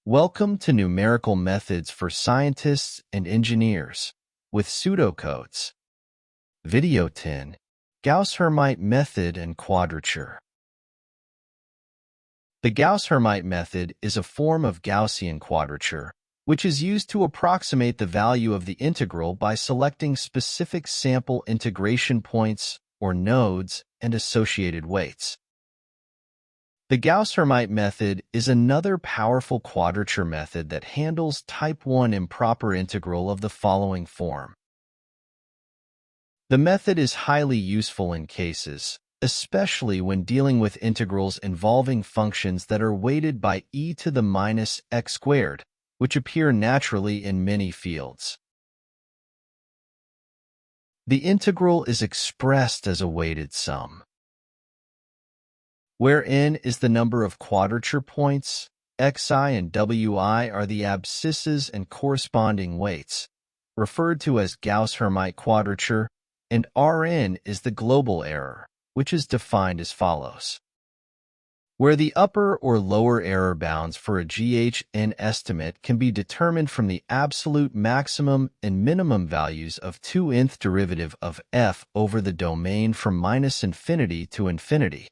Welcome to Numerical Methods for Scientists and Engineers with Pseudocodes. Video 10. Gauss-Hermite Method and Quadrature. The Gauss-Hermite method is a form of Gaussian quadrature, which is used to approximate the value of the integral by selecting specific sample integration points or nodes and associated weights. The Gauss-Hermite method is another powerful quadrature method that handles type 1 improper integral of the following form. The method is highly useful in cases, especially when dealing with integrals involving functions that are weighted by e to the minus x squared, which appear naturally in many fields. The integral is expressed as a weighted sum, where n is the number of quadrature points, xi and wi are the abscisses and corresponding weights, referred to as Gauss-Hermite quadrature, and Rn is the global error, which is defined as follows. Where the upper or lower error bounds for a GHN estimate can be determined from the absolute maximum and minimum values of 2nth derivative of f over the domain from minus infinity to infinity.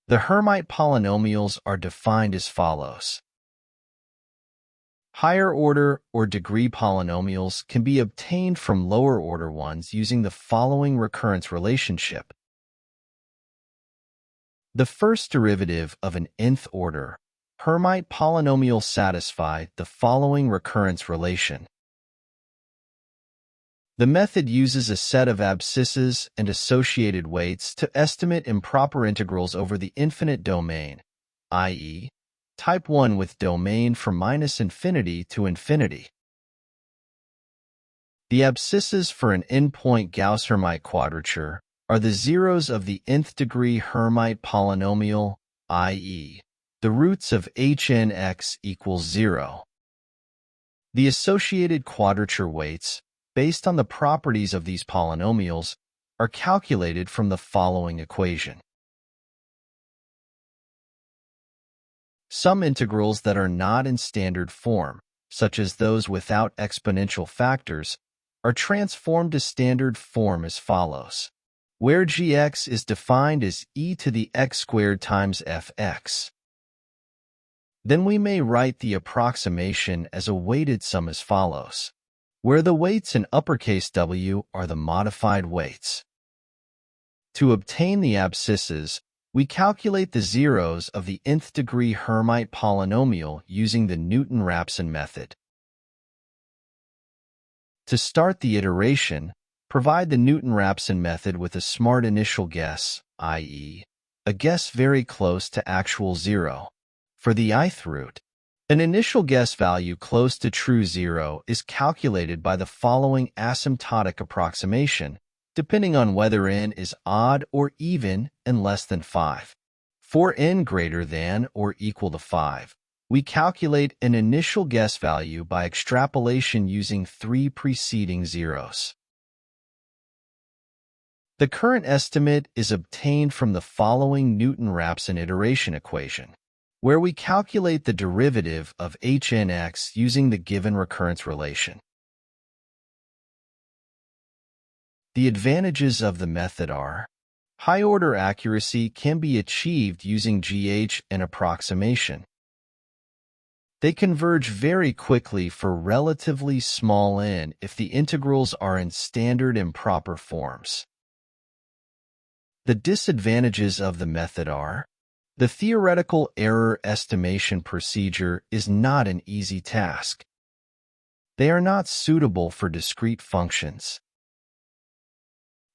The Hermite polynomials are defined as follows. Higher order or degree polynomials can be obtained from lower order ones using the following recurrence relationship. The first derivative of an nth order Hermite polynomial satisfy the following recurrence relation. The method uses a set of abscisses and associated weights to estimate improper integrals over the infinite domain, i.e., type 1 with domain from minus infinity to infinity. The abscisses for an n-point Gauss-Hermite quadrature are the zeros of the nth degree Hermite polynomial, i.e., the roots of hnx equals 0. The associated quadrature weights, based on the properties of these polynomials, are calculated from the following equation. Some integrals that are not in standard form, such as those without exponential factors, are transformed to standard form as follows, where gx is defined as e to the x squared times fx. Then we may write the approximation as a weighted sum as follows, where the weights in uppercase W are the modified weights. To obtain the abscisses, we calculate the zeros of the nth degree Hermite polynomial using the Newton-Raphson method. To start the iteration, provide the Newton-Raphson method with a smart initial guess, i.e., a guess very close to actual 0. For the ith root, an initial guess value close to true 0 is calculated by the following asymptotic approximation, depending on whether n is odd or even and less than 5. For n greater than or equal to 5, we calculate an initial guess value by extrapolation using 3 preceding zeros. The current estimate is obtained from the following Newton-Raphson iteration equation, where we calculate the derivative of hnx using the given recurrence relation. The advantages of the method are: high-order accuracy can be achieved using GH and approximation. They converge very quickly for relatively small n if the integrals are in standard improper forms. The disadvantages of the method are: the theoretical error estimation procedure is not an easy task. They are not suitable for discrete functions.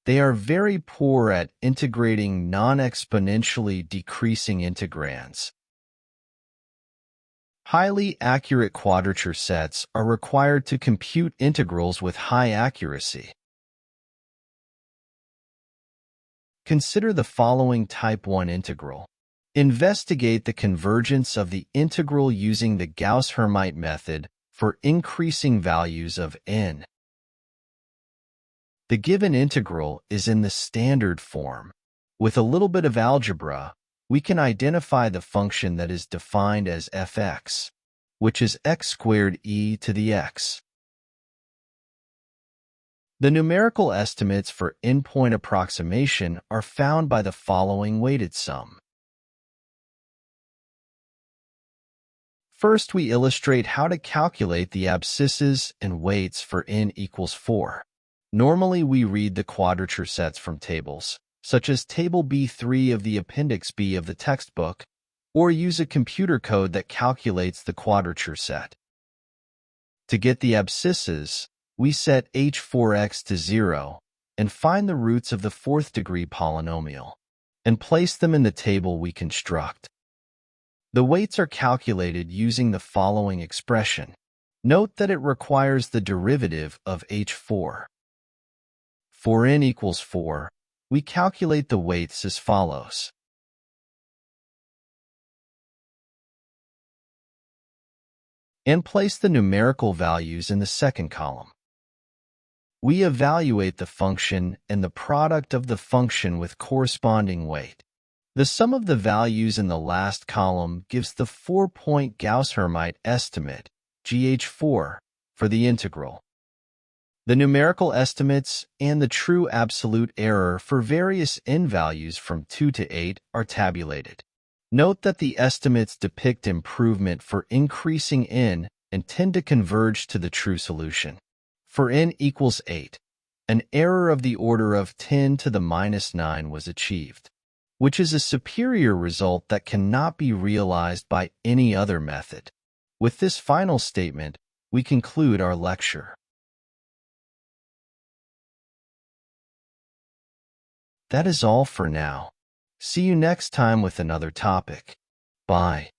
They are very poor at integrating non-exponentially decreasing integrands. Highly accurate quadrature sets are required to compute integrals with high accuracy. Consider the following type 1 integral. Investigate the convergence of the integral using the Gauss-Hermite method for increasing values of n. The given integral is in the standard form. With a little bit of algebra, we can identify the function that is defined as fx, which is x squared e to the x. The numerical estimates for endpoint approximation are found by the following weighted sum. First, we illustrate how to calculate the abscisses and weights for n equals 4. Normally, we read the quadrature sets from tables, such as Table B3 of the Appendix B of the textbook, or use a computer code that calculates the quadrature set. To get the abscisses, we set h4x to 0 and find the roots of the fourth-degree polynomial, and place them in the table we construct. The weights are calculated using the following expression. Note that it requires the derivative of h4. For n equals 4, we calculate the weights as follows. And place the numerical values in the second column. We evaluate the function and the product of the function with corresponding weight. The sum of the values in the last column gives the 4-point Gauss-Hermite estimate, GH4, for the integral. The numerical estimates and the true absolute error for various n values from 2 to 8 are tabulated. Note that the estimates depict improvement for increasing n and tend to converge to the true solution. For n equals 8, an error of the order of 10 to the minus 9 was achieved, which is a superior result that cannot be realized by any other method. With this final statement, we conclude our lecture. That is all for now. See you next time with another topic. Bye.